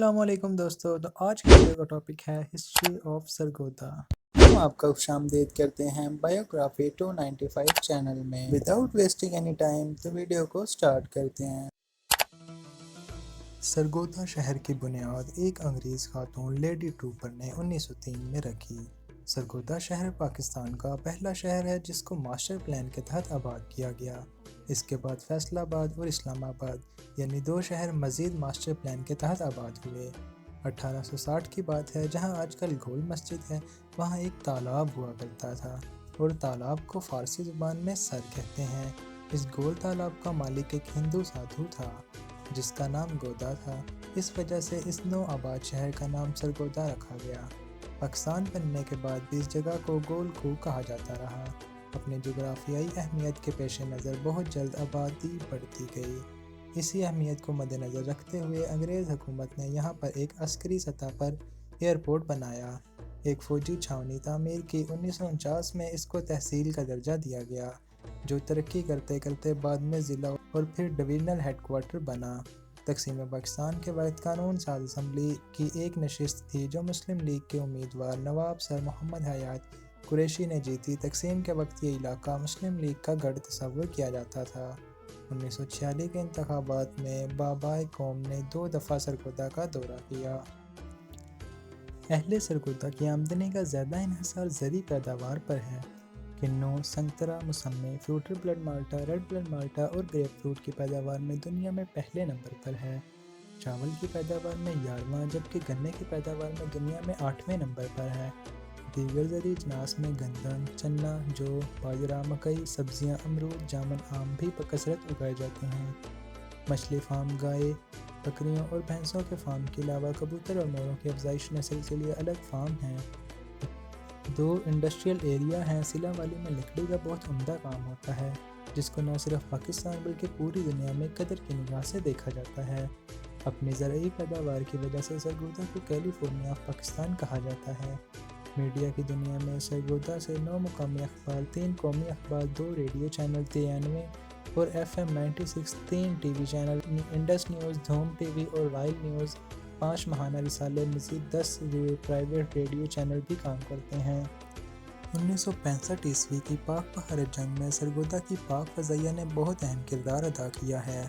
السلام علیکم دوستو، تو آج کے ویڈیو کا ٹاپک ہے ہسٹری آف سرگودا۔ ہم آپ کا خوش آمدید کرتے ہیں بایوگرافی 295 چینل میں۔ وداؤٹ ویسٹنگ اینی ٹائم تو ویڈیو کو سٹارٹ کرتے ہیں۔ سرگودا شہر کی بنیاد ایک انگریز خاتون لیڈی ٹروپر نے 1903 میں رکھی۔ سرگودا شہر پاکستان کا پہلا شہر ہے جس کو ماسٹر پلان کے تحت آباد کیا گیا۔ اس کے بعد فیصل آباد اور اسلام آباد یعنی دو شہر مزید ماسٹر پلان کے تحت آباد ہوئے۔ 1860 کی بات ہے، جہاں آج کل گول مسجد ہے، وہاں ایک تالاب ہوا کرتا تھا اور تالاب کو فارسی زبان میں سر کہتے ہیں۔ اس گول تالاب کا مالک ایک ہندو سادھو تھا جس کا نام گودا تھا۔ اس وجہ سے اس نو آباد شہر کا نام سرگودا رکھا گیا۔ پاکستان بننے کے بعد بھی اس جگہ کو گول کوہ کہا جاتا رہا۔ اپنے جغرافیائی اہمیت کے پیش نظر بہت جلد آبادی بڑھتی گئی۔ اسی اہمیت کو مد نظر رکھتے ہوئے انگریز حکومت نے یہاں پر ایک عسکری سطح پر ایئرپورٹ بنایا، ایک فوجی چھاؤنی تعمیر کی۔ 1949 میں اس کو تحصیل کا درجہ دیا گیا، جو ترقی کرتے کرتے بعد میں ضلع اور پھر ڈویژنل ہیڈ کوارٹر بنا۔ تقسیم پاکستان کے وقت قانون ساز اسمبلی کی ایک نشست تھی جو مسلم لیگ کے امیدوار نواب سر محمد حیات قریشی نے جیتی۔ تقسیم کے وقت یہ علاقہ مسلم لیگ کا گڑھ تصور کیا جاتا تھا۔ 1946 کے انتخابات میں بابائے قوم نے 2 دفعہ سرگودا کا دورہ کیا۔ اہل سرگودا کی آمدنی کا زیادہ انحصار زرعی پیداوار پر ہے۔ کنو، سنگترا، موسمی، فروٹر بلڈ مالٹا، ریڈ بلڈ مالٹا اور گریپ فروٹ کی پیداوار میں دنیا میں پہلے نمبر پر ہے۔ چاول کی پیداوار میں 11واں، جبکہ گنے کی پیداوار میں دنیا میں 8ویں نمبر پر ہے۔ دیگر زرعی اجناس میں گندم، چنا، جو، باجرہ، مکئی، سبزیاں، امرود، جامن، آم بھی بکثرت اگائے جاتے ہیں۔ مچھلی فارم، گائے، بکریوں اور بھینسوں کے فارم کے علاوہ کبوتر اور موروں کی افزائش نسل کے لیے الگ فارم ہیں۔ 2 انڈسٹریل ایریا ہیں۔ سلا والی میں لکڑی کا بہت عمدہ کام ہوتا ہے، جس کو نہ صرف پاکستان بلکہ پوری دنیا میں قدر کی نگاہ سے دیکھا جاتا ہے۔ اپنی زرعی پیداوار کی وجہ سے سرگودا کو کیلیفورنیا آف پاکستان کہا جاتا ہے۔ میڈیا کی دنیا میں سرگودا سے 9 مقامی اخبار، 3 قومی اخبار، 2 ریڈیو چینل، 93 اور FM 96، 3 T V channel, Indus news, دھوم ٹی وی اور رائل نیوز، 5 ماہانہ رسالے، مزید 10 پرائیویٹ ریڈیو چینل بھی کام کرتے ہیں۔ 1965 عیسوی کی پاک بھارت جنگ میں سرگودا کی پاک فضائیہ نے بہت اہم کردار ادا کیا ہے۔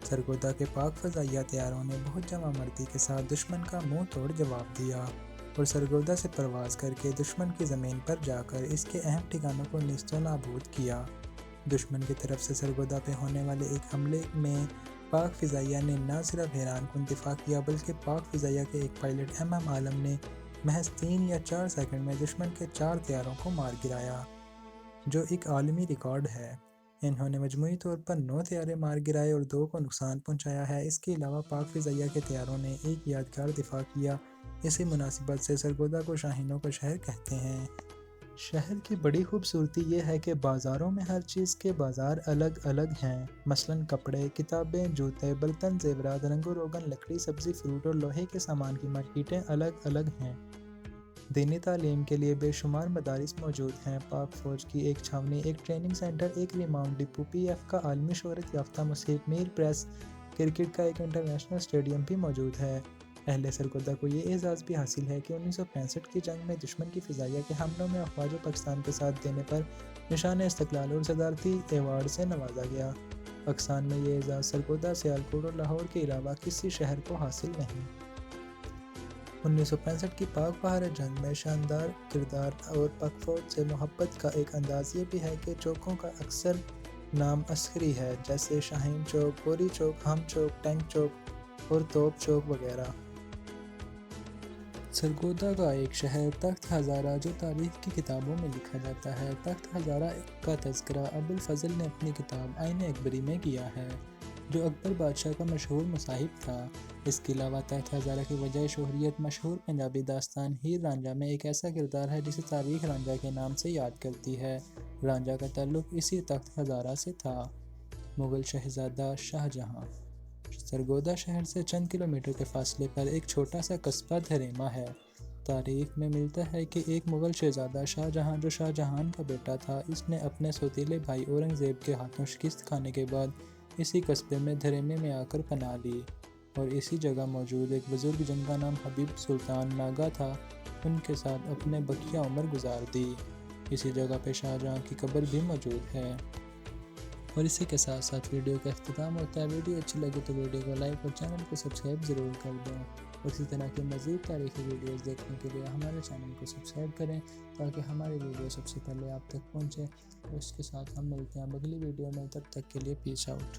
سرگودا کے پاک فضائیہ طیاروں نے بہت جواں مردی کے ساتھ دشمن کا منہ توڑ جواب دیا اور سرگودا سے پرواز کر کے دشمن کی زمین پر جا کر اس کے اہم ٹھکانوں کو نیست و نابود کیا۔ دشمن کی طرف سے سرگودا پہ ہونے والے ایک حملے میں پاک فضائیہ نے نہ صرف حیران کن دفاع کیا بلکہ پاک فضائیہ کے ایک پائلٹ عالم نے محض 3 یا 4 سیکنڈ میں دشمن کے 4 طیاروں کو مار گرایا، جو ایک عالمی ریکارڈ ہے۔ انہوں نے مجموعی طور پر 9 طیارے مار گرائے اور 2 کو نقصان پہنچایا ہے۔ اس کے علاوہ پاک فضائیہ کے طیاروں نے ایک یادگار دفاع کیا۔ اسی مناسبت سے سرگودا کو شاہینوں کا شہر کہتے ہیں۔ شہر کی بڑی خوبصورتی یہ ہے کہ بازاروں میں ہر چیز کے بازار الگ الگ ہیں۔ مثلاً کپڑے، کتابیں، جوتے، برتن، زیورات، رنگ و روغن، لکڑی، سبزی، فروٹ اور لوہے کے سامان کی مارکیٹیں الگ الگ ہیں۔ دینی تعلیم کے لیے بے شمار مدارس موجود ہیں۔ پاک فوج کی ایک چھاونی، ایک ٹریننگ سینٹر، ایک ریماؤنٹ ڈپو، PF کا عالمی شہرت یافتہ مصیف میر پریس، کرکٹ کا ایک انٹرنیشنل اسٹیڈیم بھی موجود ہے۔ اہل سرگودا کو یہ اعزاز بھی حاصل ہے کہ 1965 کی جنگ میں دشمن کی فضائیہ کے حملوں میں افواج پاکستان کے ساتھ دینے پر نشان استقلال اور صدارتی ایوارڈ سے نوازا گیا۔ پاکستان میں یہ اعزاز سرگودا، سیالکوٹ اور لاہور کے علاوہ کسی شہر کو حاصل نہیں۔ 1965 کی پاک بھارت جنگ میں شاندار کردار اور پاک فوج سے محبت کا ایک انداز یہ بھی ہے کہ چوکوں کا اکثر نام عسکری ہے، جیسے شاہین چوک، گوری چوک، ہم چوک، ٹینک چوک اور توپ چوک وغیرہ۔ سرگودا کا ایک شہر تخت ہزارہ جو تاریخ کی کتابوں میں لکھا جاتا ہے۔ تخت ہزارہ کا تذکرہ ابوالفضل نے اپنی کتاب آئین اکبری میں کیا ہے، جو اکبر بادشاہ کا مشہور مصاحف تھا۔ اس کے علاوہ تخت ہزارہ کی وجہ شہریت مشہور پنجابی داستان ہیر رانجھا میں ایک ایسا کردار ہے جسے تاریخ رانجھا کے نام سے یاد کرتی ہے۔ رانجھا کا تعلق اسی تخت ہزارہ سے تھا۔ مغل شہزادہ شاہ جہاں۔ سرگودا شہر سے چند کلومیٹر کے فاصلے پر ایک چھوٹا سا قصبہ دھریما ہے۔ تاریخ میں ملتا ہے کہ ایک مغل شہزادہ شاہ جہاں جو شاہ جہان کا بیٹا تھا، اس نے اپنے سوتیلے بھائی اورنگ زیب کے ہاتھوں شکست کھانے کے بعد اسی قصبے میں دھریمے میں آ کر پناہ لی۔ اور اسی جگہ موجود ایک بزرگ جن کا نام حبیب سلطان ناگا تھا، ان کے ساتھ اپنے بقیہ عمر گزار دی۔ اسی جگہ پہ شاہجہاں کی قبر بھی موجود ہے۔ اور اسی کے ساتھ ساتھ ویڈیو کا اختتام ہوتا ہے۔ ویڈیو اچھی لگے تو ویڈیو کو لائک اور چینل کو سبسکرائب ضرور کر دیں، اور اسی طرح کی مزید تاریخی ویڈیوز دیکھنے کے لیے ہمارے چینل کو سبسکرائب کریں تاکہ ہماری ویڈیو سب سے پہلے آپ تک پہنچے۔ اور اس کے ساتھ ہم ملتے ہیں اگلی ویڈیو میں، تب تک کے لیے پیس آؤٹ۔